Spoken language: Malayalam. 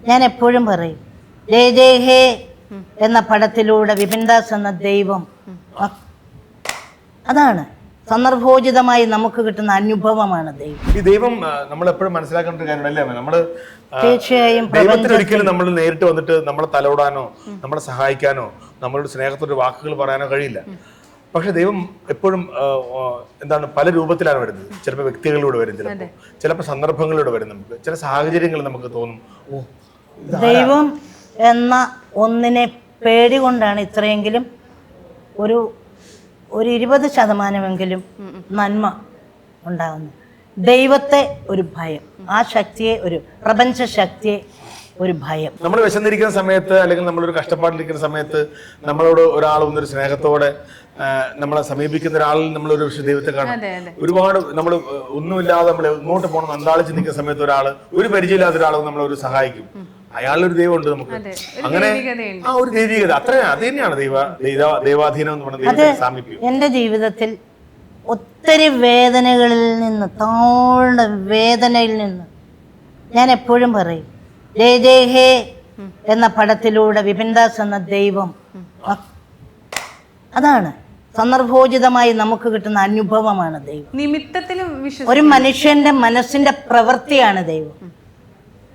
ഞാൻ എപ്പോഴും പറയും, ജയ ജയ ഹേ എന്ന പടത്തിലൂടെ വിപിൻദാസ് എന്ന ദൈവം, അതാണ് സന്ദർഭോചിതമായി നമുക്ക് കിട്ടുന്ന അനുഭവമാണ് ദൈവം. ഈ ദൈവം നമ്മൾ എപ്പോഴും മനസ്സിലാക്കേണ്ട ഒരു കാര്യമല്ലേ, നമ്മള് തീർച്ചയായും ദൈവത്തിന് ഒരിക്കലും നമ്മൾ നേരിട്ട് വന്നിട്ട് നമ്മളെ തലോടാനോ നമ്മളെ സഹായിക്കാനോ നമ്മളോട് സ്നേഹത്തോടെ വാക്കുകൾ പറയാനോ കഴിയില്ല. പക്ഷെ ദൈവം എപ്പോഴും എന്താണ് പല രൂപത്തിലാണ് വരുന്നത്. ചിലപ്പോൾ വ്യക്തികളിലൂടെ വരും, ചിലപ്പോൾ സന്ദർഭങ്ങളിലൂടെ വരും, നമുക്ക് ചില സാഹചര്യങ്ങൾ നമുക്ക് തോന്നും ഓ ദൈവം എന്ന ഒന്നിനെ പേടി കൊണ്ടാണ് ഇത്രയെങ്കിലും ഒരു 20% നന്മ ഉണ്ടാകുന്നു. ദൈവത്തെ ഒരു ഭയം, ആ ശക്തിയെ, ഒരു പ്രപഞ്ച ശക്തിയെ ഒരു ഭയം. നമ്മൾ വിശന്നിരിക്കുന്ന സമയത്ത് അല്ലെങ്കിൽ നമ്മളൊരു കഷ്ടപ്പാടിലിരിക്കുന്ന സമയത്ത് നമ്മളോട് ഒരാൾ വന്നൊരു സ്നേഹത്തോടെ നമ്മളെ സമീപിക്കുന്ന ഒരാളിൽ നമ്മളൊരു ദൈവത്തെ കാണും. ഒരുപാട് നമ്മൾ ഒന്നുമില്ലാതെ നമ്മൾ ഇങ്ങോട്ട് പോകണം അന്താളിച്ച് നിൽക്കുന്ന സമയത്ത് ഒരാൾ, ഒരു പരിചയമില്ലാത്ത ഒരാൾ നമ്മളൊരു സഹായിക്കും. അയാളൊരു ദൈവമുണ്ട് നമുക്ക്. അങ്ങനെ ആ ഒരു ദൈവികത അത് തന്നെയാണ് ദൈവാധീനം എന്ന് പറയുന്നത്. സാമീപ്യം എൻ്റെ ജീവിതത്തിൽ ഒത്തിരി വേദനകളിൽ നിന്ന്, താഴ്ന്ന വേദനയിൽ നിന്ന്, ഞാൻ എപ്പോഴും പറയും, ജയ ജയ ഹേ എന്ന പടത്തിലൂടെ വിപിൻദാസ് എന്ന ദൈവം, അതാണ് സന്ദർഭോചിതമായി നമുക്ക് കിട്ടുന്ന അനുഭവമാണ് ദൈവം. നിമിത്തത്തിലും ഒരു മനുഷ്യന്റെ മനസ്സിന്റെ പ്രവൃത്തിയാണ് ദൈവം.